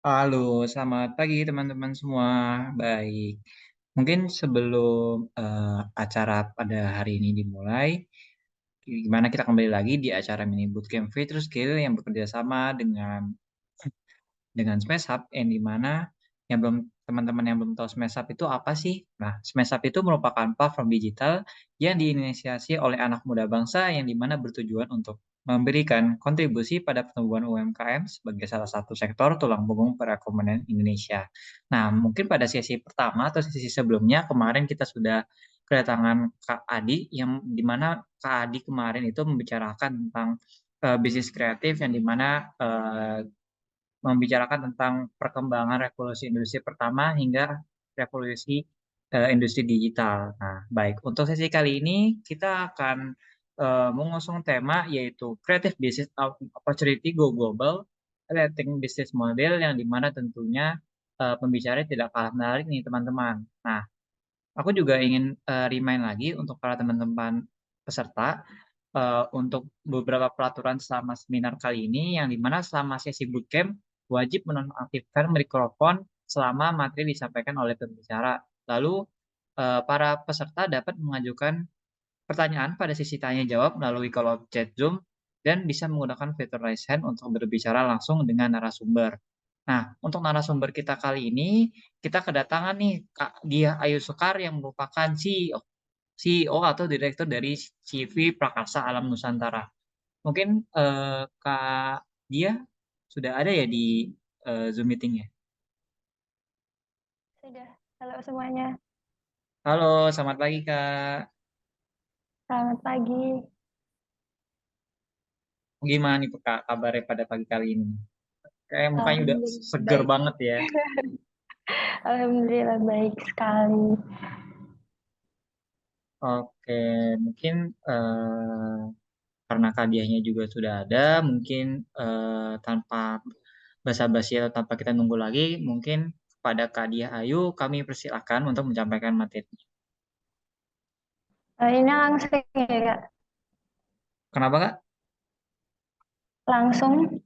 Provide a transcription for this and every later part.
Halo, selamat pagi teman-teman semua. Baik, mungkin sebelum acara pada hari ini dimulai, gimana kita kembali lagi di acara mini bootcamp Future Skill yang bekerja sama dengan SmeshUp yang dimana yang belum teman-teman yang belum tahu SmeshUp itu apa sih? Nah, SmeshUp itu merupakan platform digital yang diinisiasi oleh anak muda bangsa yang dimana bertujuan untuk memberikan kontribusi pada pertumbuhan UMKM sebagai salah satu sektor tulang punggung perekonomian Indonesia. Nah, mungkin pada sesi pertama atau sesi sebelumnya kemarin kita sudah kedatangan Kak Adi yang dimana Kak Adi kemarin itu membicarakan tentang bisnis kreatif yang dimana membicarakan tentang perkembangan revolusi industri pertama hingga revolusi industri digital. Nah, baik. Untuk sesi kali ini kita akan mengusung tema yaitu Creative Business Opportunity Go Global, Relating Business Model yang dimana tentunya pembicara tidak kalah menarik nih teman-teman. Nah, aku juga ingin remind lagi untuk para teman-teman peserta untuk beberapa peraturan selama seminar kali ini yang dimana selama sesi bootcamp wajib menonaktifkan mikrofon selama materi disampaikan oleh pembicara. Lalu para peserta dapat mengajukan pertanyaan pada sesi tanya jawab melalui kolom chat Zoom dan bisa menggunakan fitur raise hand untuk berbicara langsung dengan narasumber. Nah, untuk narasumber kita kali ini, kita kedatangan nih Kak Diah Ayu Sekar yang merupakan CEO atau Direktur dari CV Prakarsa Alam Nusantara. Mungkin Kak Diah sudah ada ya di Zoom meeting-nya? Sudah. Halo semuanya. Halo, selamat pagi Kak. Selamat pagi. Gimana nih Kak kabarnya pada pagi kali ini? Kayak mukanya udah Alhamdulillah seger baik. banget ya. Alhamdulillah baik sekali. Oke, mungkin karena hadiahnya juga sudah ada, mungkin tanpa basa-basi atau tanpa kita nunggu lagi, mungkin kepada Kak Diah Ayu kami persilakan untuk menyampaikan materi. Ini langsung ya, Kak? Kenapa Kak? Langsung?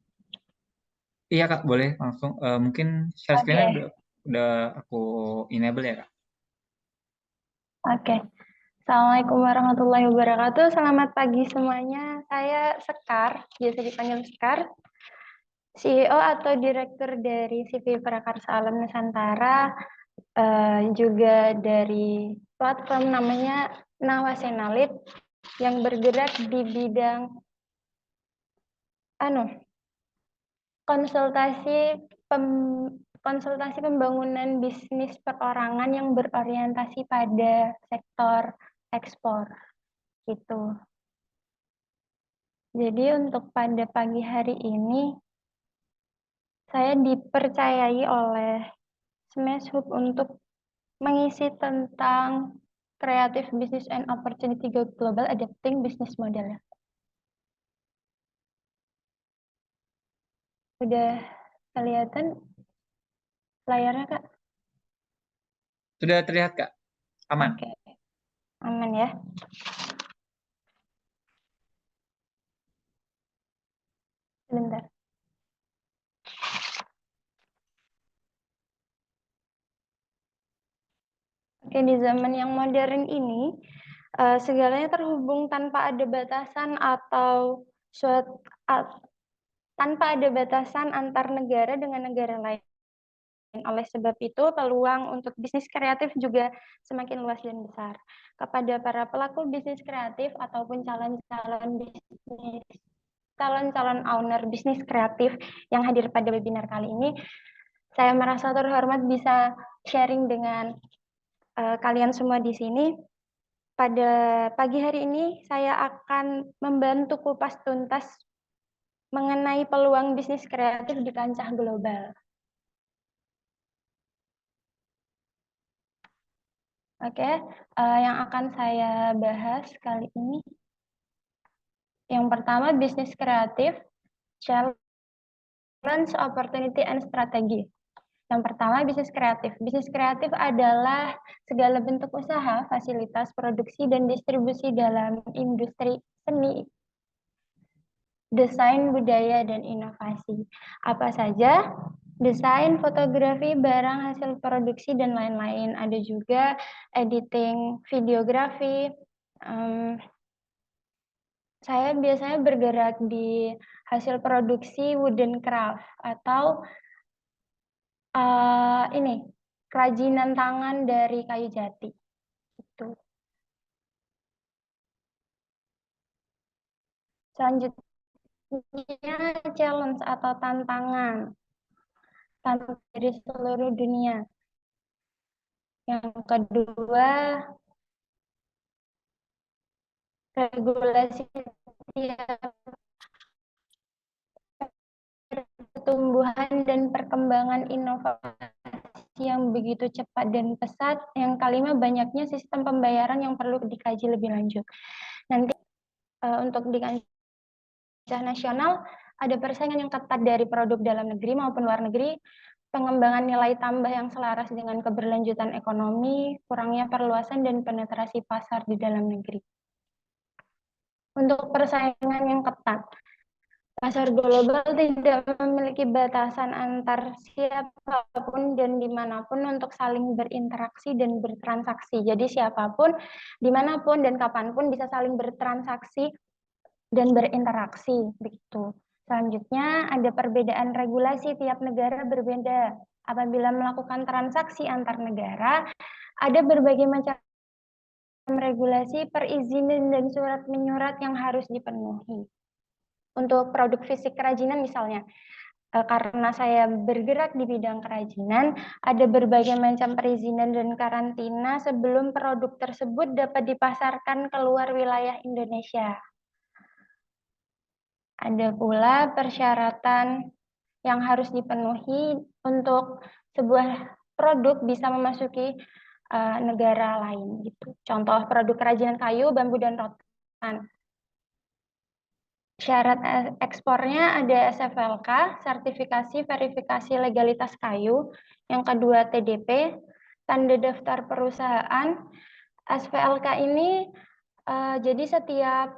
Iya Kak, boleh langsung. Mungkin share screen-nya Oke. udah aku enable ya Kak. Oke. Assalamualaikum warahmatullahi wabarakatuh. Selamat pagi semuanya. Saya Sekar, biasa dipanggil Sekar, CEO atau Direktur dari CV Prakarsa Alam Nusantara, juga dari platform namanya Nawasenalit yang bergerak di bidang konsultasi konsultasi pembangunan bisnis perorangan yang berorientasi pada sektor ekspor gitu. Jadi untuk pada pagi hari ini saya dipercayai oleh Smash Hub untuk mengisi tentang Creative Business and Opportunity Global Adapting Business Model. Udah kelihatan layarnya, Kak? Sudah terlihat Kak? Aman? Oke, aman ya. Sebentar. Oke, di zaman yang modern ini, segalanya terhubung tanpa ada batasan atau tanpa ada batasan antar negara dengan negara lain. Oleh sebab itu, peluang untuk bisnis kreatif juga semakin luas dan besar. Kepada para pelaku bisnis kreatif ataupun calon-calon owner bisnis kreatif yang hadir pada webinar kali ini, saya merasa terhormat bisa sharing dengan kalian semua di sini. Pada pagi hari ini, saya akan membantu kupas tuntas mengenai peluang bisnis kreatif di kancah global. Oke, yang akan saya bahas kali ini, yang pertama bisnis kreatif, challenge, opportunity, and strategi. Yang pertama, bisnis kreatif. Bisnis kreatif adalah segala bentuk usaha, fasilitas, produksi, dan distribusi dalam industri seni, desain, budaya, dan inovasi. Apa saja? desain, fotografi, barang hasil produksi, dan lain-lain. Ada juga editing videografi. Saya biasanya bergerak di hasil produksi wooden craft atau ini kerajinan tangan dari kayu jati. Itu. Selanjutnya challenge atau tantangan dari seluruh dunia. Yang kedua, regulasi tiap pertumbuhan dan perkembangan inovasi yang begitu cepat dan pesat. Yang kelima, banyaknya sistem pembayaran yang perlu dikaji lebih lanjut. Nanti untuk di kancah nasional ada persaingan yang ketat dari produk dalam negeri maupun luar negeri, pengembangan nilai tambah yang selaras dengan keberlanjutan ekonomi, kurangnya perluasan dan penetrasi pasar di dalam negeri. Untuk persaingan yang ketat, pasar global tidak memiliki batasan antar siapapun dan dimanapun untuk saling berinteraksi dan bertransaksi. Jadi siapapun, dimanapun dan kapanpun bisa saling bertransaksi dan berinteraksi. Begitu. Selanjutnya ada perbedaan regulasi, tiap negara berbeda. Apabila melakukan transaksi antar negara, ada berbagai macam regulasi, perizinan, dan surat menyurat yang harus dipenuhi. Untuk produk fisik kerajinan misalnya, karena saya bergerak di bidang kerajinan, ada berbagai macam perizinan dan karantina sebelum produk tersebut dapat dipasarkan keluar wilayah Indonesia. Ada pula persyaratan yang harus dipenuhi untuk sebuah produk bisa memasuki negara lain gitu. Contoh produk kerajinan kayu, bambu, dan rotan. Syarat ekspornya ada SFLK, sertifikasi verifikasi legalitas kayu. Yang kedua TDP, tanda daftar perusahaan. SVLK ini jadi setiap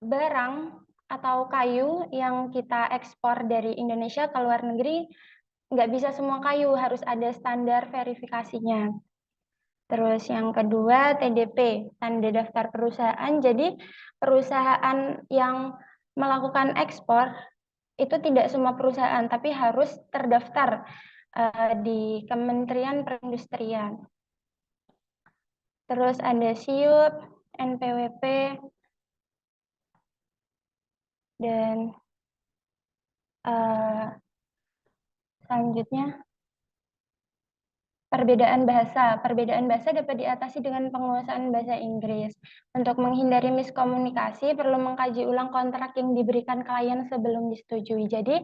barang atau kayu yang kita ekspor dari Indonesia ke luar negeri, nggak bisa semua kayu, harus ada standar verifikasinya. Terus yang kedua TDP, tanda daftar perusahaan. Jadi perusahaan yang melakukan ekspor itu tidak semua perusahaan, tapi harus terdaftar di Kementerian Perindustrian. Terus ada SIUP, NPWP, dan selanjutnya perbedaan bahasa. Perbedaan bahasa dapat diatasi dengan penguasaan bahasa Inggris. Untuk menghindari miskomunikasi, perlu mengkaji ulang kontrak yang diberikan klien sebelum disetujui. Jadi,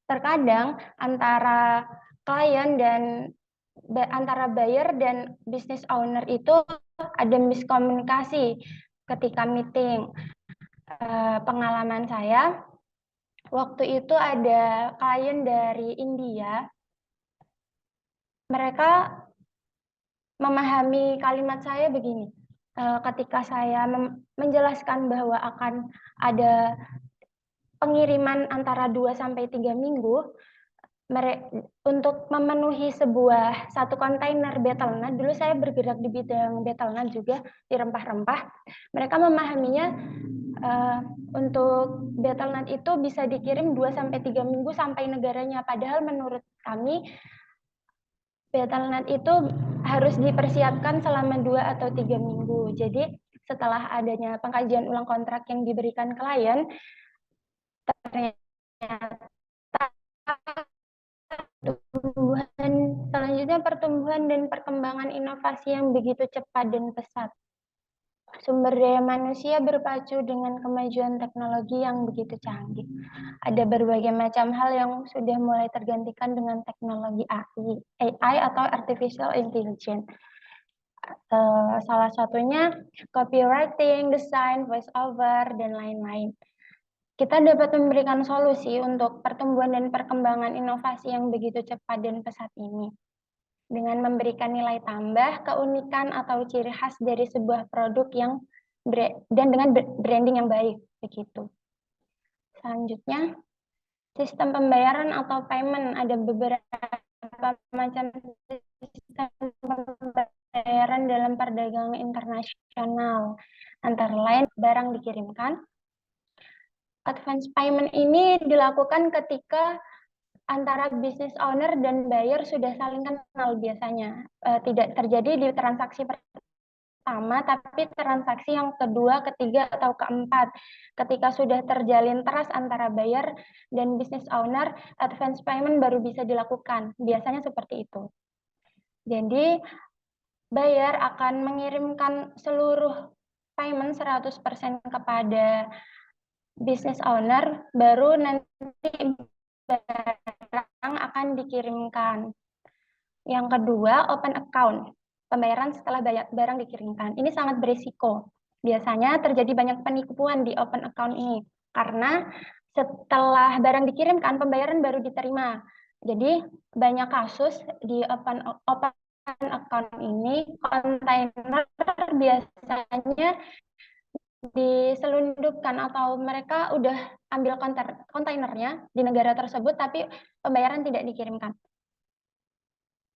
terkadang antara klien dan antara buyer dan business owner itu ada miskomunikasi ketika meeting. Pengalaman saya, waktu itu ada klien dari India, mereka memahami kalimat saya begini, ketika saya menjelaskan bahwa akan ada pengiriman antara 2-3 minggu, untuk memenuhi satu kontainer betelnut, dulu saya bergerak di bidang betelnut juga, di rempah-rempah, mereka memahaminya untuk betelnut itu bisa dikirim 2-3 minggu sampai negaranya, padahal menurut kami betelnut itu harus dipersiapkan selama 2-3 minggu. Jadi setelah adanya pengkajian ulang kontrak yang diberikan klien, ternyata selanjutnya pertumbuhan dan perkembangan inovasi yang begitu cepat dan pesat. Sumber daya manusia berpacu dengan kemajuan teknologi yang begitu canggih. Ada berbagai macam hal yang sudah mulai tergantikan dengan teknologi AI atau Artificial Intelligence. Salah satunya copywriting, desain, voice over, dan lain-lain. Kita dapat memberikan solusi untuk pertumbuhan dan perkembangan inovasi yang begitu cepat dan pesat ini dengan memberikan nilai tambah, keunikan atau ciri khas dari sebuah produk dan dengan branding yang baik begitu. Selanjutnya Sistem pembayaran atau payment, ada beberapa macam sistem pembayaran dalam perdagangan internasional. Antara lain barang dikirimkan. Advance payment ini dilakukan ketika antara business owner dan buyer sudah saling kenal biasanya. Tidak terjadi di transaksi pertama, tapi transaksi yang kedua, ketiga, atau keempat. Ketika sudah terjalin trust antara buyer dan business owner, advance payment baru bisa dilakukan. Biasanya seperti itu. Jadi, buyer akan mengirimkan seluruh payment 100% kepada business owner, baru nanti barang akan dikirimkan. Yang kedua, open account. Pembayaran setelah barang dikirimkan. Ini sangat berisiko. Biasanya terjadi banyak penipuan di open account ini. Karena setelah barang dikirimkan, pembayaran baru diterima. Jadi banyak kasus di open account ini, kontainer biasanya diselundupkan atau mereka udah ambil kontainernya di negara tersebut, tapi pembayaran tidak dikirimkan.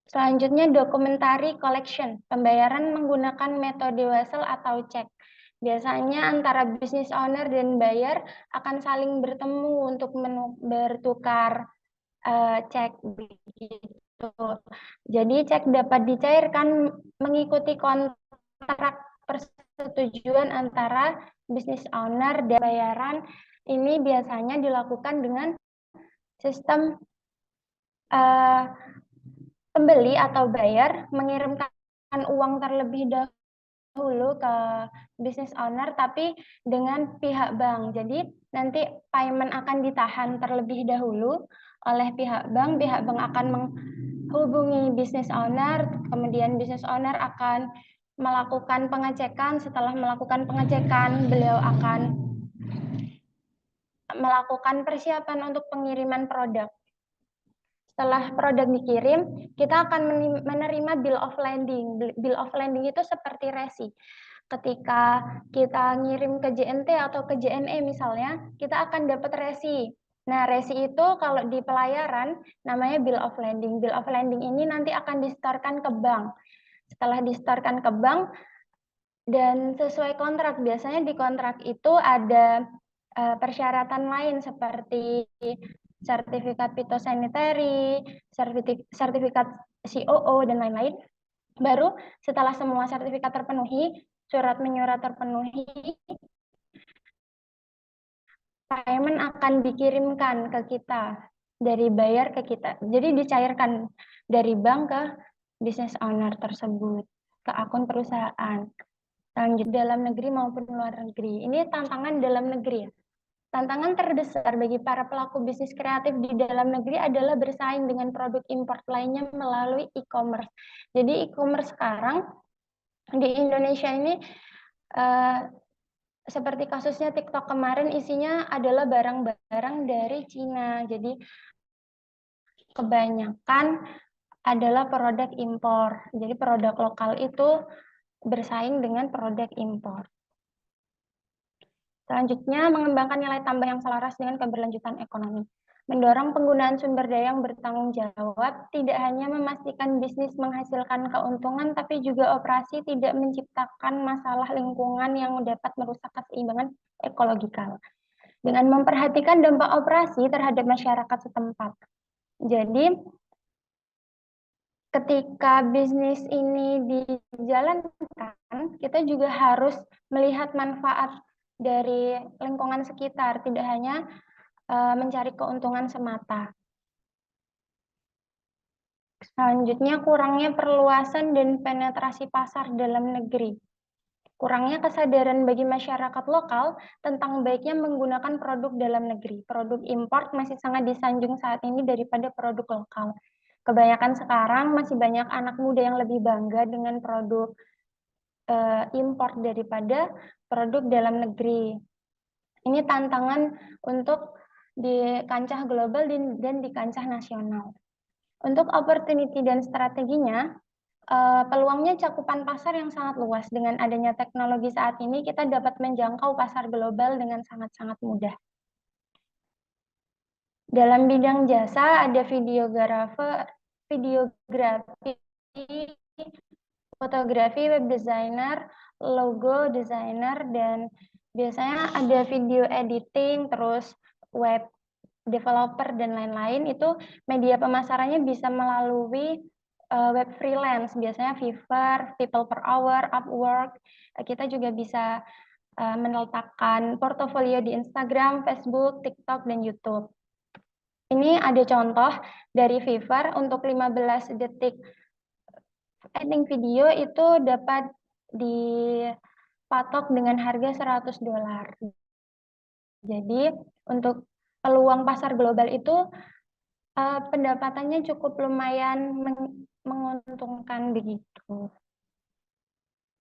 Selanjutnya, documentary collection, pembayaran menggunakan metode wesel atau cek. Biasanya antara business owner dan buyer akan saling bertemu untuk bertukar cek begitu. Jadi cek dapat dicairkan mengikuti kontrak persetujuan antara business owner dan bayaran. Ini biasanya dilakukan dengan sistem pembeli atau buyer mengirimkan uang terlebih dahulu ke business owner, tapi dengan pihak bank. Jadi nanti payment akan ditahan terlebih dahulu oleh pihak bank akan menghubungi business owner, kemudian business owner akan melakukan pengecekan. Setelah melakukan pengecekan, beliau akan melakukan persiapan untuk pengiriman produk. Setelah produk dikirim, kita akan menerima bill of landing. Bill of landing itu seperti resi. Ketika kita ngirim ke JNT atau ke JNE misalnya, kita akan dapat resi. Nah, resi itu kalau di pelayaran namanya bill of landing. Bill of landing ini nanti akan disetorkan ke bank. Setelah disetorkan ke bank dan sesuai kontrak, biasanya di kontrak itu ada persyaratan lain seperti sertifikat phytosanitary, sertifikat COO, dan lain-lain. Baru setelah semua sertifikat terpenuhi, surat menyurat terpenuhi, payment akan dikirimkan ke kita, dari buyer ke kita. Jadi dicairkan dari bank ke business owner tersebut, ke akun perusahaan. Lanjut dalam negeri maupun luar negeri. Ini tantangan dalam negeri ya. Tantangan terbesar bagi para pelaku bisnis kreatif di dalam negeri adalah bersaing dengan produk import lainnya melalui e-commerce. Jadi e-commerce sekarang di Indonesia ini seperti kasusnya TikTok kemarin, isinya adalah barang-barang dari Cina. Jadi kebanyakan adalah produk impor. Jadi produk lokal itu bersaing dengan produk impor. Selanjutnya, mengembangkan nilai tambah yang selaras dengan keberlanjutan ekonomi. Mendorong penggunaan sumber daya yang bertanggung jawab, tidak hanya memastikan bisnis menghasilkan keuntungan, tapi juga operasi tidak menciptakan masalah lingkungan yang dapat merusak keseimbangan ekologikal. Dengan memperhatikan dampak operasi terhadap masyarakat setempat. Jadi, ketika bisnis ini dijalankan, kita juga harus melihat manfaat dari lingkungan sekitar, tidak hanya mencari keuntungan semata. Selanjutnya, kurangnya perluasan dan penetrasi pasar dalam negeri. Kurangnya kesadaran bagi masyarakat lokal tentang baiknya menggunakan produk dalam negeri. Produk import masih sangat disanjung saat ini daripada produk lokal. Kebanyakan sekarang masih banyak anak muda yang lebih bangga dengan produk import daripada produk dalam negeri. Ini tantangan untuk di kancah global dan di kancah nasional. Untuk opportunity dan strateginya, peluangnya cakupan pasar yang sangat luas. Dengan adanya teknologi saat ini, kita dapat menjangkau pasar global dengan sangat-sangat mudah. Dalam bidang jasa ada videografer, videografi, fotografi, web designer, logo designer, dan biasanya ada video editing, terus web developer dan lain-lain. Itu media pemasarannya bisa melalui web freelance, biasanya Fiverr, People per Hour, Upwork. Kita juga bisa meletakkan portofolio di Instagram, Facebook, TikTok, dan YouTube. Ini ada contoh dari Fiverr untuk 15 detik editing video itu dapat dipatok dengan harga $100. Jadi untuk peluang pasar global itu pendapatannya cukup lumayan menguntungkan begitu.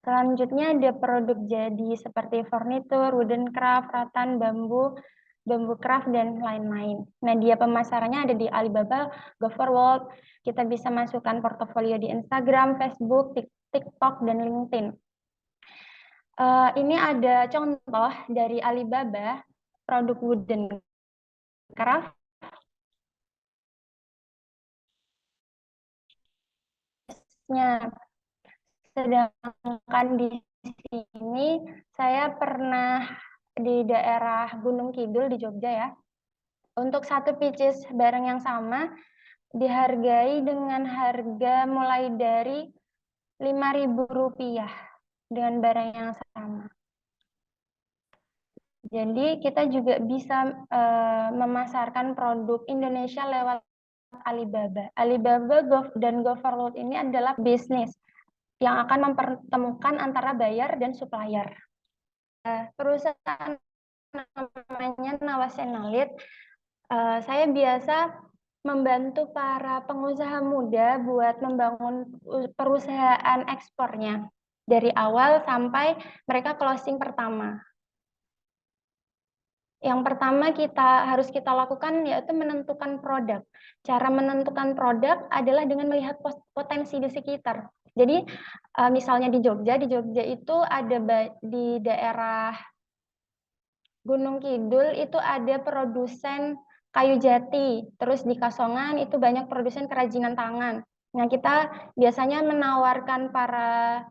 Selanjutnya ada produk jadi seperti furnitur, wooden craft, rattan, bambu, bambu craft, dan lain-lain. Media pemasarannya ada di Alibaba, GoForWard. Kita bisa masukkan portofolio di Instagram, Facebook, TikTok, dan LinkedIn. Ini ada contoh dari Alibaba, produk wooden craft. Sedangkan di sini saya pernah di daerah Gunung Kidul di Jogja ya. Untuk satu pieces barang yang sama dihargai dengan harga mulai dari Rp5.000 dengan barang yang sama. Jadi kita juga bisa memasarkan produk Indonesia lewat Alibaba. Alibaba dan GoForWard ini adalah bisnis yang akan mempertemukan antara buyer dan supplier. Perusahaan namanya Nawasenalit. Saya biasa membantu para pengusaha muda buat membangun perusahaan ekspornya dari awal sampai mereka closing pertama. Yang pertama harus kita lakukan yaitu menentukan produk. Cara menentukan produk adalah dengan melihat potensi di sekitar. Jadi misalnya di Jogja itu ada di daerah Gunung Kidul itu ada produsen kayu jati, terus di Kasongan itu banyak produsen kerajinan tangan. Nah, kita biasanya menawarkan para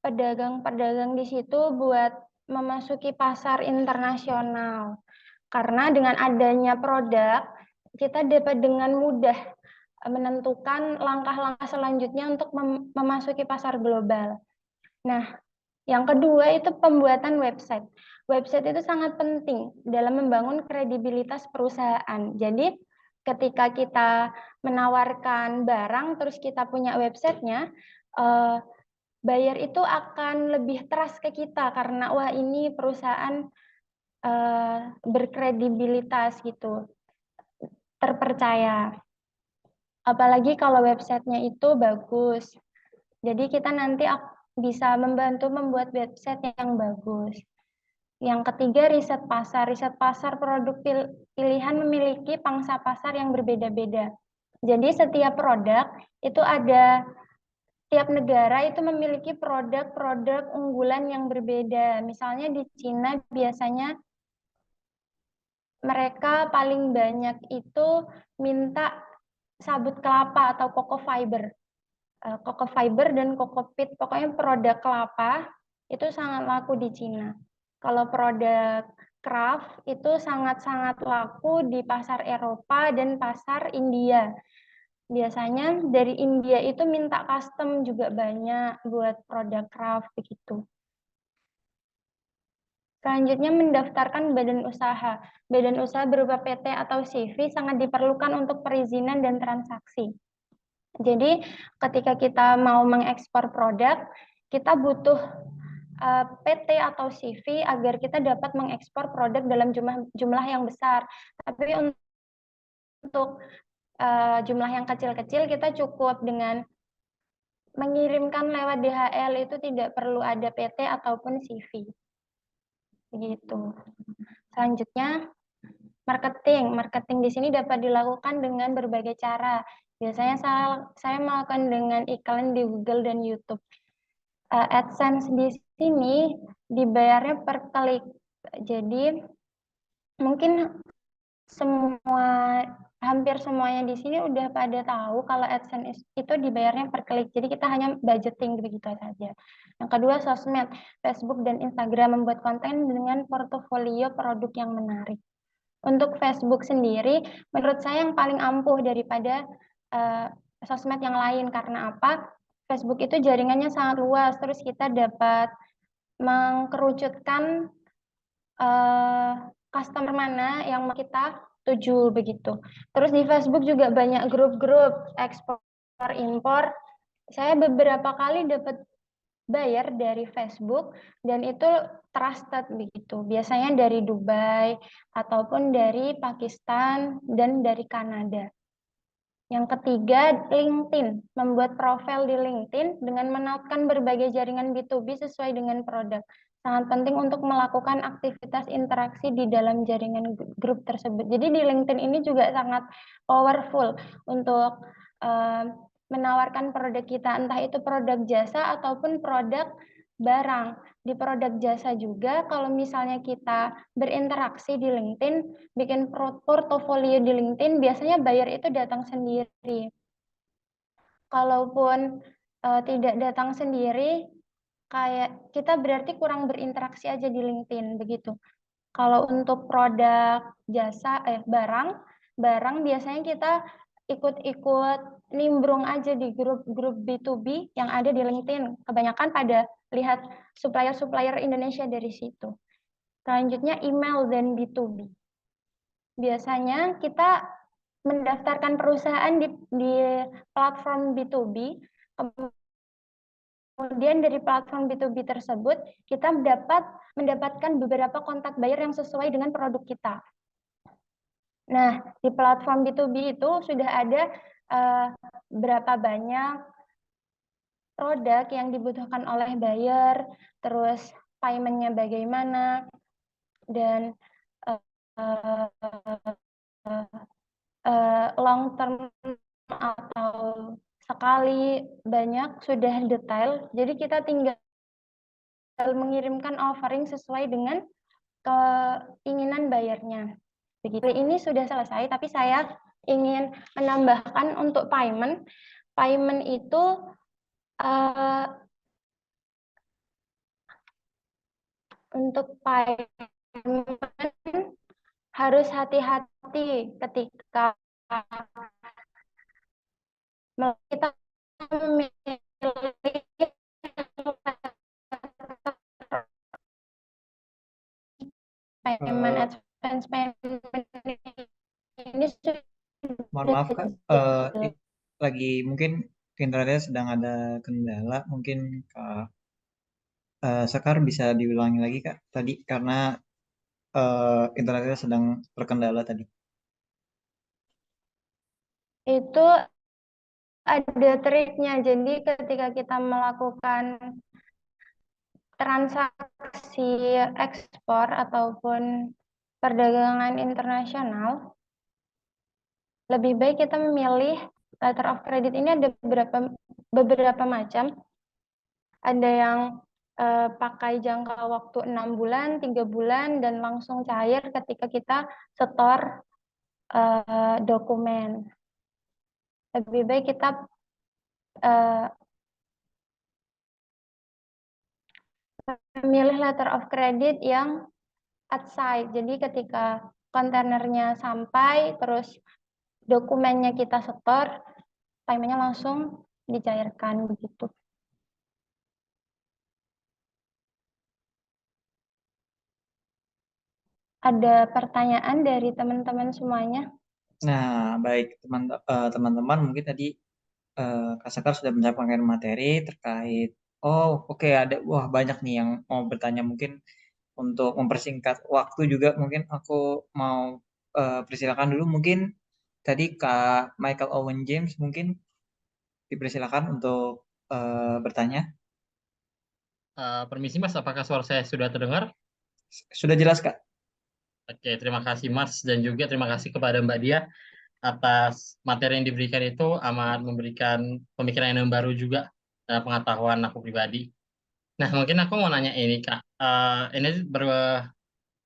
pedagang-pedagang di situ buat memasuki pasar internasional. Karena dengan adanya produk, kita dapat dengan mudah menentukan langkah-langkah selanjutnya untuk memasuki pasar global. Nah, yang kedua itu pembuatan website. Website itu sangat penting dalam membangun kredibilitas perusahaan. Jadi ketika kita menawarkan barang terus kita punya websitenya, buyer itu akan lebih trust ke kita karena wah ini perusahaan berkredibilitas gitu, terpercaya. Apalagi kalau websitenya itu bagus. Jadi kita nanti bisa membantu membuat website yang bagus. Yang ketiga, riset pasar. Riset pasar produk pilihan memiliki pangsa pasar yang berbeda-beda. Jadi setiap produk itu ada, tiap negara itu memiliki produk-produk unggulan yang berbeda. Misalnya di Cina biasanya mereka paling banyak itu minta sabut kelapa atau coco fiber. Coco fiber dan kokopit, pokoknya produk kelapa itu sangat laku di Cina. Kalau produk craft itu sangat-sangat laku di pasar Eropa dan pasar India. Biasanya dari India itu minta custom juga banyak buat produk craft begitu. Selanjutnya mendaftarkan badan usaha. Badan usaha berupa PT atau CV sangat diperlukan untuk perizinan dan transaksi. Jadi ketika kita mau mengekspor produk, kita butuh PT atau CV agar kita dapat mengekspor produk dalam jumlah yang besar. Tapi untuk jumlah yang kecil-kecil kita cukup dengan mengirimkan lewat DHL, itu tidak perlu ada PT ataupun CV. Begitu. Selanjutnya marketing. Marketing di sini dapat dilakukan dengan berbagai cara. Biasanya saya melakukan dengan iklan di Google dan YouTube. AdSense di sini dibayarnya per klik. Jadi mungkin hampir semuanya di sini udah pada tahu kalau AdSense itu dibayarnya per klik. Jadi kita hanya budgeting begitu saja. Yang kedua, sosmed, Facebook dan Instagram membuat konten dengan portofolio produk yang menarik. Untuk Facebook sendiri, menurut saya yang paling ampuh daripada sosmed yang lain. Karena apa? Facebook itu jaringannya sangat luas, terus kita dapat mengkerucutkan customer mana yang mau kita tuju begitu. Terus di Facebook juga banyak grup-grup ekspor impor. Saya beberapa kali dapat bayar dari Facebook dan itu trusted begitu. Biasanya dari Dubai ataupun dari Pakistan dan dari Kanada. Yang ketiga, LinkedIn. Membuat profil di LinkedIn dengan menautkan berbagai jaringan B2B sesuai dengan produk. Sangat penting untuk melakukan aktivitas interaksi di dalam jaringan grup tersebut. Jadi di LinkedIn ini juga sangat powerful untuk menawarkan produk kita, entah itu produk jasa ataupun produk barang. Di produk jasa juga, kalau misalnya kita berinteraksi di LinkedIn, bikin portofolio di LinkedIn, biasanya buyer itu datang sendiri. Kalaupun tidak datang sendiri, kayak kita berarti kurang berinteraksi aja di LinkedIn begitu. Kalau untuk produk jasa barang biasanya kita ikut-ikut nimbrung aja di grup-grup B2B yang ada di LinkedIn. Kebanyakan pada lihat supplier-supplier Indonesia dari situ. Selanjutnya email dan B2B. Biasanya kita mendaftarkan perusahaan di platform B2B, kemudian dari platform B2B tersebut kita mendapatkan beberapa kontak buyer yang sesuai dengan produk kita. Nah, di platform B2B itu sudah ada berapa banyak produk yang dibutuhkan oleh buyer, terus payment-nya bagaimana, dan long term atau sekali banyak sudah detail. Jadi kita tinggal mengirimkan offering sesuai dengan keinginan bayarnya. Begitu. Ini sudah selesai, tapi saya ingin menambahkan untuk payment. Payment itu untuk payment harus hati-hati ketika kita memilih payment advance payment ini Mohon sudah maaf Kak, lagi mungkin internetnya sedang ada kendala. Mungkin Kak Sekar bisa diulangi lagi Kak tadi karena internetnya sedang terkendala tadi. itu ada triknya. Jadi ketika kita melakukan transaksi ekspor ataupun perdagangan internasional, lebih baik kita memilih letter of credit. Ini ada beberapa macam. Ada yang pakai jangka waktu 6 bulan, 3 bulan, dan langsung cair ketika kita setor dokumen. Lebih baik kita memilih letter of credit yang at site. Jadi ketika kontainernya sampai, terus dokumennya kita setor, paymentnya langsung dicairkan begitu. Ada pertanyaan dari teman-teman semuanya? Nah, baik teman-teman mungkin tadi Kak Sekar sudah menyampaikan materi terkait. Oh, oke ada wah banyak nih yang mau bertanya mungkin untuk mempersingkat waktu juga mungkin aku mau persilakan dulu mungkin tadi Kak Michael Owen James mungkin dipersilakan untuk bertanya. Permisi Mas, apakah suara saya sudah terdengar? Sudah jelas Kak? Oke, terima kasih Mas dan juga terima kasih kepada Mbak Dia atas materi yang diberikan itu amat memberikan pemikiran yang baru juga dan pengetahuan aku pribadi. Nah, mungkin aku mau nanya ini Kak. Ini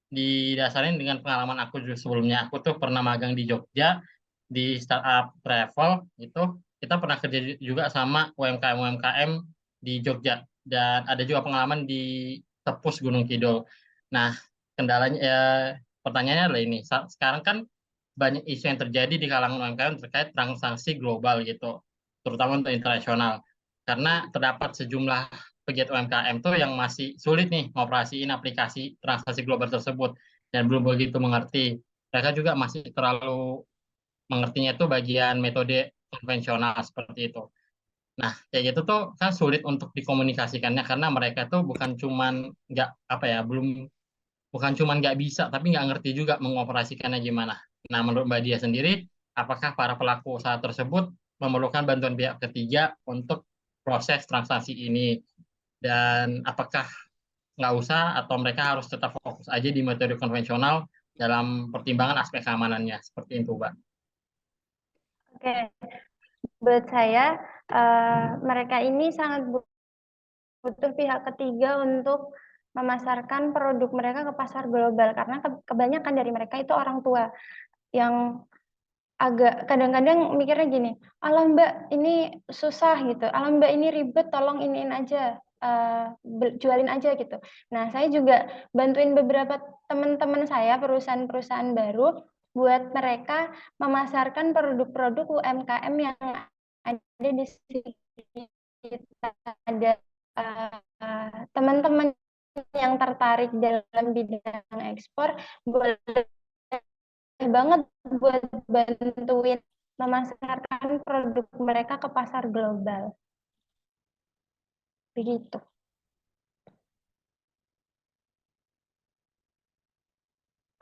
didasarin dengan pengalaman aku dulu sebelumnya. Aku tuh pernah magang di Jogja di startup travel itu, kita pernah kerja juga sama UMKM di Jogja, dan ada juga pengalaman di Tepus Gunung Kidul. Nah, kendalanya pertanyaannya adalah ini. Sekarang kan banyak isu yang terjadi di kalangan UMKM terkait transaksi global gitu, terutama untuk internasional. Karena terdapat sejumlah pegiat UMKM tuh yang masih sulit nih ngoperasiin aplikasi transaksi global tersebut dan belum begitu mengerti. Mereka juga masih terlalu mengertinya itu bagian metode konvensional seperti itu. Nah, kayak gitu tuh kan sulit untuk dikomunikasikannya karena mereka tuh bukan cuman nggak apa ya, bukan cuman nggak bisa, tapi nggak ngerti juga mengoperasikannya gimana. Nah, menurut Mbak Dia sendiri, apakah para pelaku usaha tersebut memerlukan bantuan pihak ketiga untuk proses transaksi ini? Dan apakah nggak usah atau mereka harus tetap fokus aja di metode konvensional dalam pertimbangan aspek keamanannya? Seperti itu, Mbak. Oke, buat saya mereka ini sangat butuh pihak ketiga untuk memasarkan produk mereka ke pasar global karena kebanyakan dari mereka itu orang tua yang agak kadang-kadang mikirnya gini, "Alah Mbak, ini susah," gitu, "Alah Mbak, ini ribet, tolong iniin aja, jualin aja," gitu. Nah, saya juga bantuin beberapa teman-teman saya, perusahaan-perusahaan baru, buat mereka memasarkan produk-produk UMKM yang ada di sekitar. Ada teman-teman yang tertarik dalam bidang ekspor, boleh banget buat bantuin memasarkan produk mereka ke pasar global. Begitu.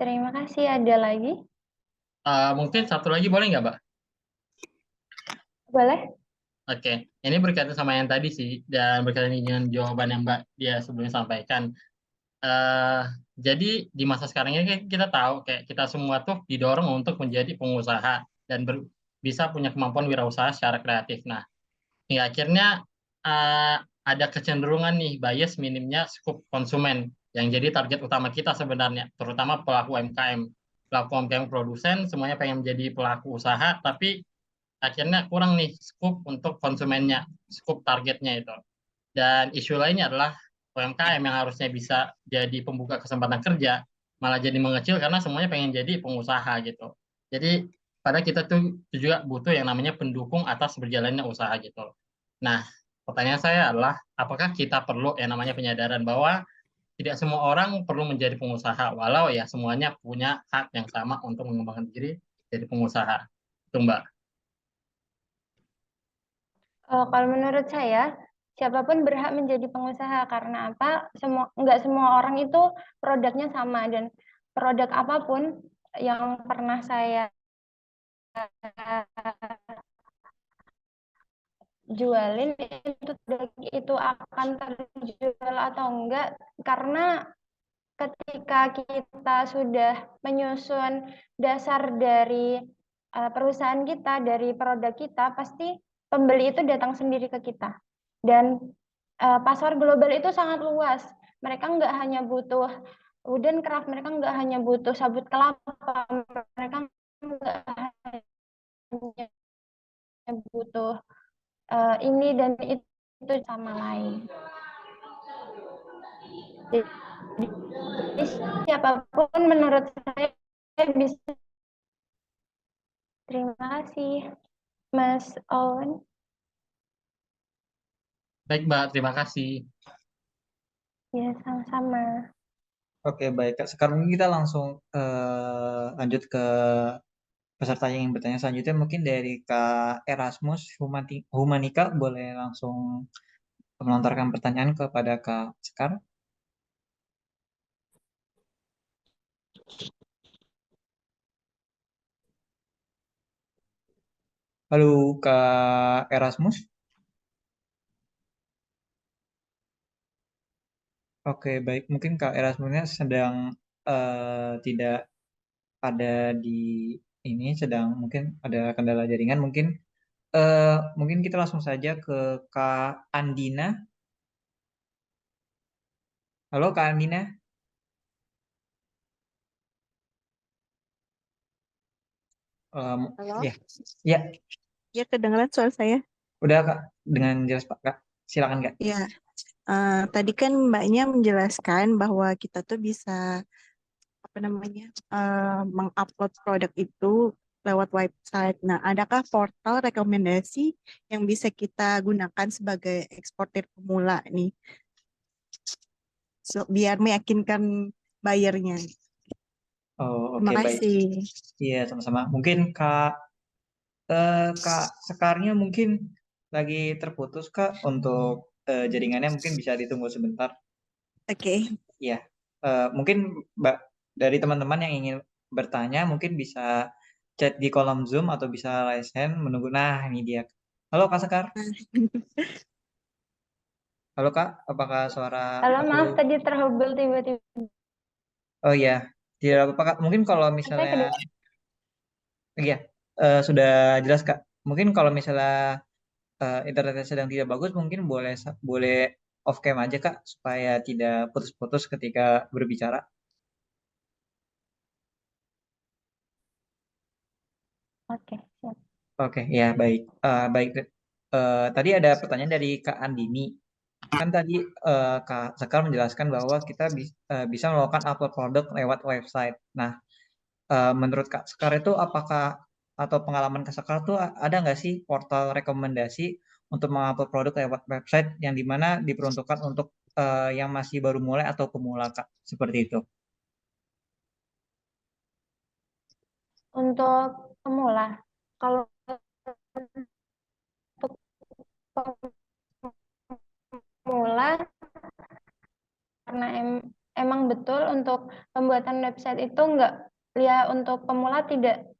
Terima kasih. Ada lagi? Mungkin satu lagi boleh nggak, Mbak? Boleh? Oke, ini berkaitan sama yang tadi sih, dan berkaitan dengan jawaban yang Mbak dia sebelumnya sampaikan. eh jadi di masa sekarang ini kan kita tahu kayak kita semua tuh didorong untuk menjadi pengusaha dan bisa punya kemampuan wirausaha secara kreatif. Nah, hingga akhirnya eh, ada kecenderungan nih bias minimnya skup konsumen yang jadi target utama kita sebenarnya, terutama pelaku UMKM. Pelaku UMKM produsen semuanya pengen menjadi pelaku usaha, tapi akhirnya kurang nih skup untuk konsumennya, skup targetnya itu. Dan isu lainnya adalah UMKM yang harusnya bisa jadi pembuka kesempatan kerja, malah jadi mengecil karena semuanya pengen jadi pengusaha gitu. Jadi pada kita tuh juga butuh yang namanya pendukung atas berjalannya usaha gitu. Nah, pertanyaan saya adalah, apakah kita perlu yang namanya penyadaran bahwa tidak semua orang perlu menjadi pengusaha, walau ya semuanya punya hak yang sama untuk mengembangkan diri jadi pengusaha. Itu Mbak. Kalau menurut saya, siapapun berhak menjadi pengusaha karena apa? Nggak semua orang itu produknya sama dan produk apapun yang pernah saya jualin itu akan terjual atau enggak karena ketika kita sudah menyusun dasar dari perusahaan kita, dari produk kita, pasti pembeli itu datang sendiri ke kita. Dan pasar global itu sangat luas. Mereka nggak hanya butuh wooden craft, mereka nggak hanya butuh sabut kelapa, mereka nggak hanya butuh ini dan itu sama lain. Jadi siapapun menurut saya bisa. Terima kasih, Mas Owen. Baik Mbak, terima kasih. Ya, sama-sama. Oke, baik. Kak. Sekarang kita langsung lanjut ke peserta yang ingin bertanya selanjutnya. Mungkin dari Kak Erasmus Humanika boleh langsung melontarkan pertanyaan kepada Kak Sekar. Halo Kak Erasmus. Oke, baik. Mungkin Kak Erasmusnya sedang tidak ada di ini, sedang mungkin ada kendala jaringan. Eh, mungkin kita langsung saja ke Kak Andina. Halo Kak Andina. Halo, Ya, ya, ya kedengaran suara saya? udah Kak, dengan jelas Pak Kak. Silakan Kak. Ya, tadi kan Mbaknya menjelaskan bahwa kita tuh bisa apa namanya mengupload produk itu lewat website. Nah, adakah portal rekomendasi yang bisa kita gunakan sebagai eksportir pemula nih, biar meyakinkan buyernya? Oh, Terima oke, baik. kasih. Iya, sama-sama. Mungkin Kak Sekarnya mungkin lagi terputus Kak untuk jaringannya, mungkin bisa ditunggu sebentar. Oke. Iya, mungkin Mbak dari teman-teman yang ingin bertanya mungkin bisa chat di kolom Zoom atau bisa raise hand menunggu. Nah, ini dia. Halo Kak Sekar. Halo Kak, apakah suara Halo, aku? maaf tadi terhubung tiba-tiba. Oh iya, tidak apa-apa Kak. Mungkin kalau Saya misalnya, kedengar. iya, sudah jelas Kak. Mungkin kalau misalnya internetnya sedang tidak bagus, mungkin boleh off cam aja Kak, supaya tidak putus-putus ketika berbicara. Oke, siap. Oke, ya baik. Baik. Tadi ada pertanyaan dari Kak Andini. Kan tadi Kak Sekar menjelaskan bahwa kita bisa melakukan upload produk lewat website. Nah, menurut Kak Sekar itu apakah atau pengalaman Kak Sekar tuh ada nggak sih portal rekomendasi untuk mengupload produk lewat website yang dimana diperuntukkan untuk yang masih baru mulai atau pemula Kak? Seperti itu. Untuk pemula, kalau untuk pemula, karena emang betul untuk pembuatan website itu enggak, ya untuk pemula tidak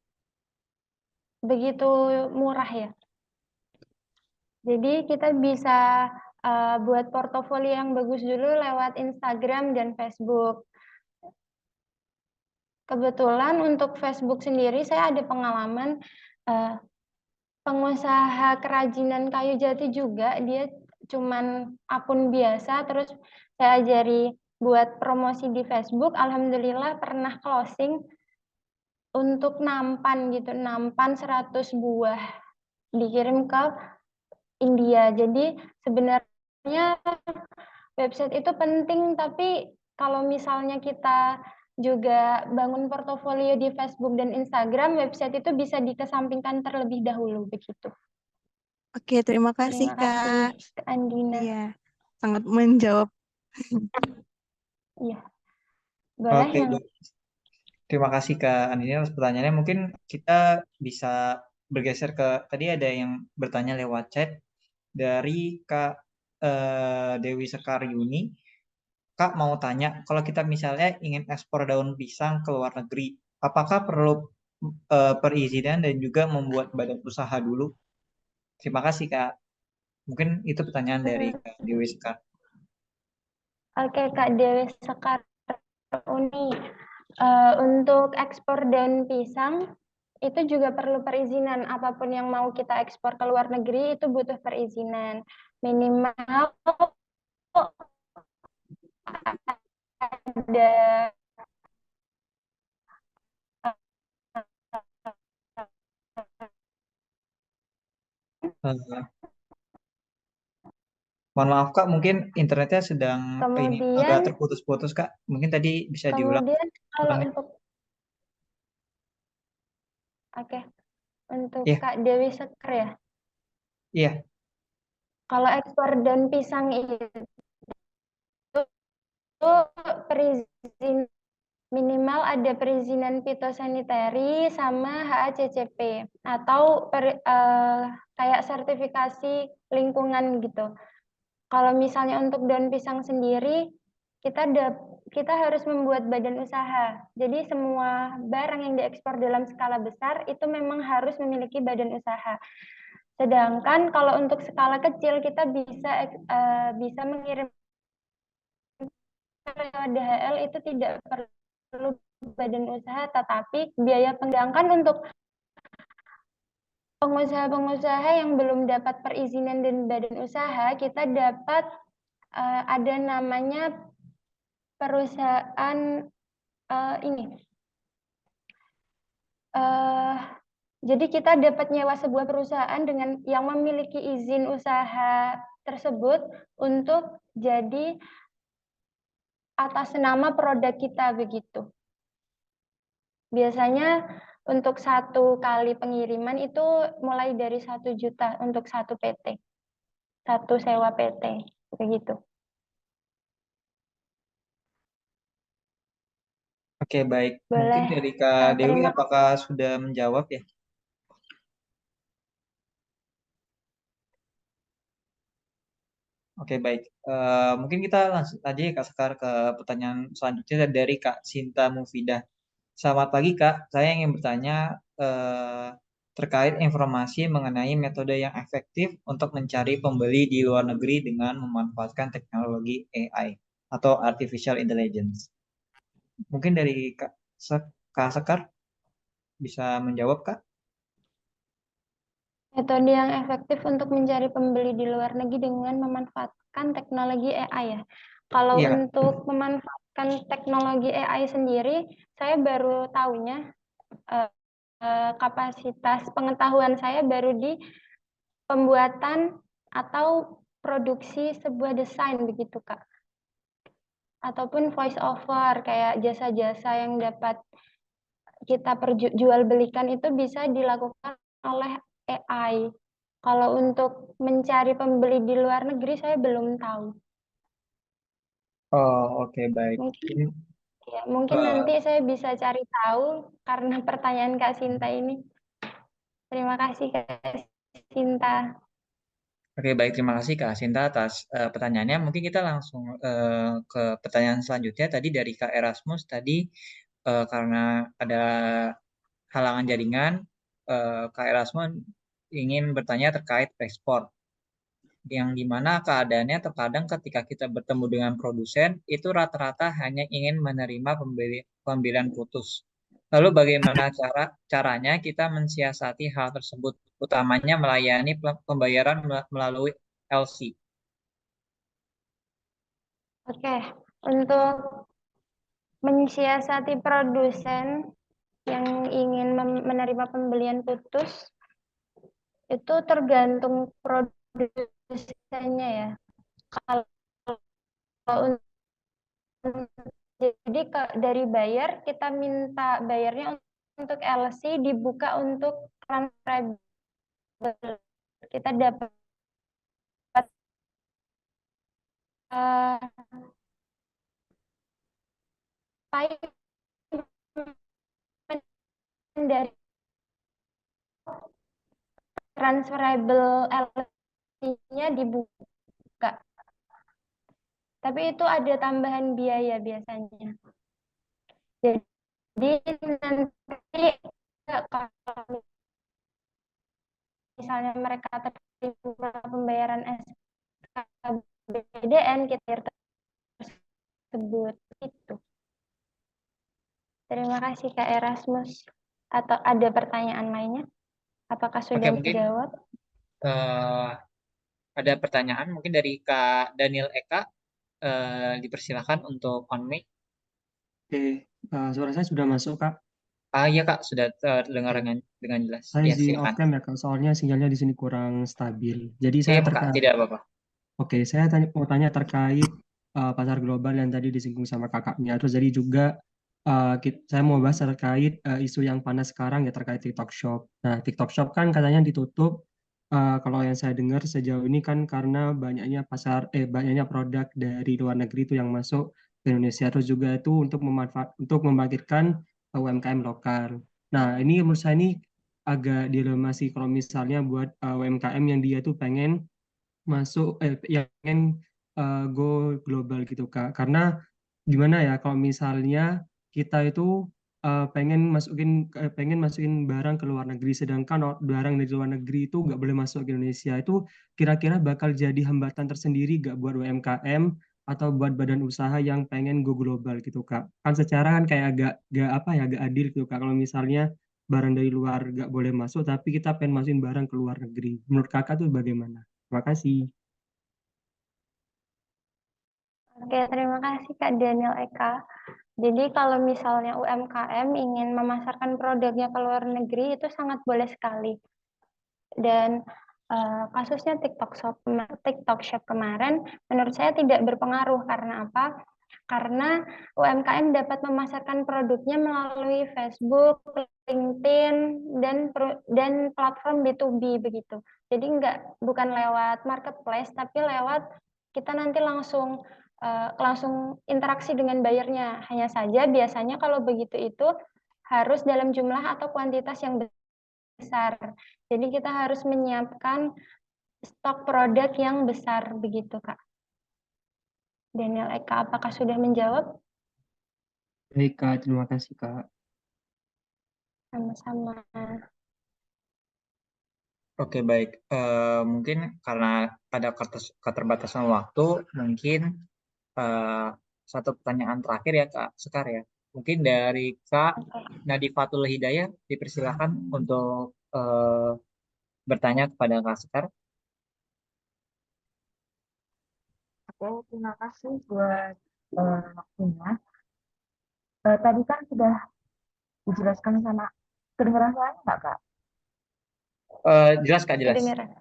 begitu murah ya. Jadi kita bisa buat portofolio yang bagus dulu lewat Instagram dan Facebook. Kebetulan untuk Facebook sendiri saya ada pengalaman pengusaha kerajinan kayu jati juga, dia cuman akun biasa, terus saya ajari buat promosi di Facebook, alhamdulillah pernah closing untuk nampan gitu, nampan 100 buah dikirim ke India. Jadi sebenarnya website itu penting, tapi kalau misalnya kita juga bangun portofolio di Facebook dan Instagram, website itu bisa dikesampingkan terlebih dahulu begitu. Oke, terima kasih Terima kasih, Kak. Kak Andina. Iya, sangat menjawab. Iya, boleh Oke, yang baik. Terima kasih Kak Andini atas pertanyaannya. Mungkin kita bisa bergeser ke tadi ada yang bertanya lewat chat dari Kak Dewi Sekaryuni. Kak mau tanya, kalau kita misalnya ingin ekspor daun pisang ke luar negeri, apakah perlu perizinan dan juga membuat badan usaha dulu? Terima kasih Kak. Mungkin itu pertanyaan dari Kak Dewi Sekar. Oke, Kak Dewi Sekar Uni. Untuk ekspor daun pisang itu juga perlu perizinan. Apapun yang mau kita ekspor ke luar negeri itu butuh perizinan. Minimal ada Eh, Mohon maaf Kak, mungkin internetnya sedang ini agak kemudian terputus-putus Kak. Mungkin tadi bisa diulang. kemudian kalau Ulangnya. untuk oke, untuk Iya, Kak Dewi Sekar ya. iya. Kalau ekspor daun pisang itu perizin minimal ada perizinan fitosanitary sama HACCP atau kayak sertifikasi lingkungan gitu. Kalau misalnya untuk daun pisang sendiri, kita harus membuat badan usaha. Jadi semua barang yang diekspor dalam skala besar itu memang harus memiliki badan usaha. Sedangkan kalau untuk skala kecil kita bisa mengirim lewat DHL itu tidak perlu badan usaha, tetapi biaya penggangkan untuk pengusaha-pengusaha yang belum dapat perizinan dan badan usaha, kita dapat ada namanya perusahaan ini Jadi kita dapat nyewa sebuah perusahaan dengan yang memiliki izin usaha tersebut untuk jadi atas nama produk kita begitu. Biasanya untuk satu kali pengiriman itu mulai dari 1 juta untuk satu PT, satu sewa PT, begitu. Oke, baik. Mungkin Boleh. dari Kak Dewi, Terima apakah sudah menjawab ya? Oke, baik. Mungkin kita langsung aja ya, Kak Sekar, ke pertanyaan selanjutnya dari Kak Sinta Mufidah. Selamat pagi, Kak. Saya ingin bertanya terkait informasi mengenai metode yang efektif untuk mencari pembeli di luar negeri dengan memanfaatkan teknologi AI atau Artificial Intelligence. Mungkin dari Kak Sekar bisa menjawab, Kak? Metode yang efektif untuk mencari pembeli di luar negeri dengan memanfaatkan teknologi AI ya. Kalau Iya, Kak. untuk memanfaatkan teknologi AI sendiri, saya baru tahunya kapasitas pengetahuan saya baru di pembuatan atau produksi sebuah desain begitu, Kak. Ataupun voice over kayak jasa-jasa yang dapat kita jual belikan itu bisa dilakukan oleh AI. Kalau untuk mencari pembeli di luar negeri saya belum tahu. Oh, oke, baik. Mungkin Ini, ya, mungkin eh, nanti saya bisa cari tahu karena pertanyaan Kak Sinta ini. Terima kasih Kak Sinta. Oke, baik. Terima kasih Kak Sinta atas pertanyaannya. Mungkin kita langsung ke pertanyaan selanjutnya. Tadi dari Kak Erasmus, tadi karena ada halangan jaringan, Kak Erasmus ingin bertanya terkait ekspor. Yang dimana keadaannya terkadang ketika kita bertemu dengan produsen, itu rata-rata hanya ingin menerima pembelian putus. Lalu bagaimana caranya kita mensiasati hal tersebut, utamanya melayani pembayaran melalui LC? Oke, untuk mensiasati produsen yang ingin menerima pembelian putus itu tergantung produsennya ya. Kalau jadi dari buyer kita minta bayarnya untuk LC dibuka untuk transferable. Kita dapat payment dari transferable LC-nya dibuka. Tapi itu ada tambahan biaya biasanya. Jadi nanti kalau misalnya mereka terima pembayaran SKBDN kita tersebut itu. Terima kasih Kak Erasmus. Atau ada pertanyaan lainnya? Apakah Oke, sudah mungkin dijawab? ada pertanyaan mungkin dari Kak Daniel Eka. Dipersilakan untuk on mic. Oke, suara saya sudah masuk, Kak. Iya Kak, sudah terdengar Oke. dengan jelas. Saya Ya, izin off silakan. cam ya, Kak. Soalnya sinyalnya di sini kurang stabil. Jadi saya Kak, tidak apa-apa. Oke, saya mau tanya terkait pasar global yang tadi disinggung sama kakaknya. Terus jadi juga saya mau bahas terkait isu yang panas sekarang ya terkait TikTok Shop. Nah, TikTok Shop kan katanya ditutup. Kalau yang saya dengar sejauh ini kan karena banyaknya produk dari luar negeri itu yang masuk ke Indonesia. Terus juga itu untuk membangkitkan UMKM lokal. Nah, ini menurut saya ini agak dilema sih kalau misalnya buat UMKM yang dia tuh pengen yang pengen go global gitu Kak. Karena gimana ya kalau misalnya kita itu pengen masukin barang ke luar negeri, sedangkan barang dari luar negeri itu nggak boleh masuk ke Indonesia, itu kira-kira bakal jadi hambatan tersendiri nggak buat UMKM atau buat badan usaha yang pengen go global gitu Kak. Kan secara kan kayak agak adil gitu Kak kalau misalnya barang dari luar nggak boleh masuk tapi kita pengen masukin barang ke luar negeri. Menurut Kakak tuh bagaimana? Terima kasih. Oke, terima kasih Kak Daniel Eka. Jadi kalau misalnya UMKM ingin memasarkan produknya ke luar negeri itu sangat boleh sekali. Dan kasusnya TikTok Shop kemarin menurut saya tidak berpengaruh karena apa? Karena UMKM dapat memasarkan produknya melalui Facebook, LinkedIn, dan platform B2B begitu. Jadi bukan lewat marketplace, tapi lewat kita nanti langsung interaksi dengan bayarnya. Hanya saja biasanya kalau begitu itu harus dalam jumlah atau kuantitas yang besar. Jadi kita harus menyiapkan stok produk yang besar begitu, Kak. Daniel Eka, apakah sudah menjawab? Baik, Kak. Terima kasih, Kak. Sama-sama. Oke, baik. Mungkin karena ada keterbatasan waktu, mungkin satu pertanyaan terakhir ya Kak Sekar ya. Mungkin dari Kak Nadifatul Hidayah dipersilakan untuk bertanya kepada Kak Sekar. Oke, terima kasih buat waktunya. Tadi kan sudah dijelaskan sama kedengaran suaranya nggak, Kak? Jelas Kak, jelas. Kedengaran.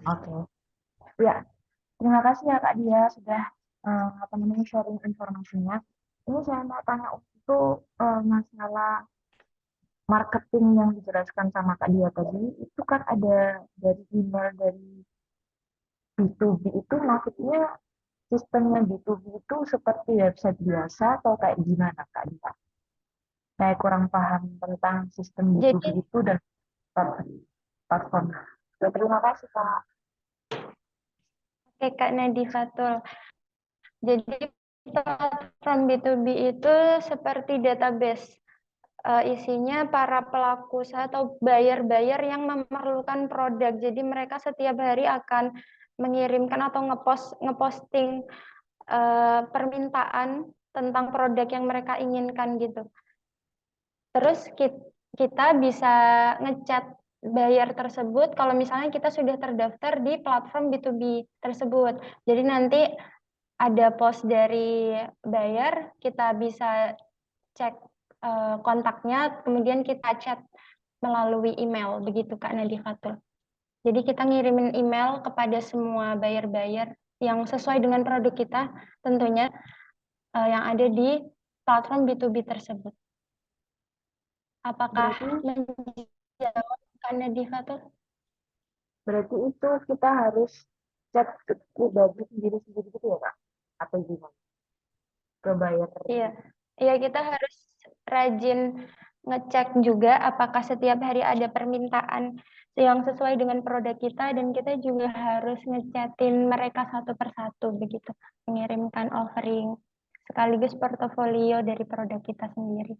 Oke. Ya, terima kasih ya Kak Dia sudah sharing informasinya. Ini saya mau tanya untuk masalah marketing yang dijelaskan sama Kak Dia tadi, itu kan ada dari email dari B2B itu maksudnya sistemnya B2B itu seperti website biasa atau kayak gimana Kak Dia? Saya kurang paham tentang sistem B2B Jadi itu dan platform. Ya, terima kasih Kak. Oke, Kak Nadifatul. Jadi platform B2B itu seperti database. Isinya para pelaku usaha atau buyer-buyer yang memerlukan produk. Jadi mereka setiap hari akan mengirimkan atau ngeposting permintaan tentang produk yang mereka inginkan gitu. Terus kita bisa ngechat buyer tersebut kalau misalnya kita sudah terdaftar di platform B2B tersebut. Jadi nanti ada post dari buyer, kita bisa cek kontaknya, kemudian kita chat melalui email, begitu Kak Nadifatul. Jadi kita ngirimin email kepada semua buyer-buyer yang sesuai dengan produk kita, tentunya yang ada di platform B2B tersebut. Apakah menjawab Kak Nadifatul? Berarti itu kita harus cek pribadi sendiri-sendiri gitu ya Kak? Atau gimana? Ke buyer. Iya, iya kita harus rajin ngecek juga apakah setiap hari ada permintaan yang sesuai dengan produk kita dan kita juga harus ngechatin mereka satu persatu begitu, mengirimkan offering sekaligus portofolio dari produk kita sendiri.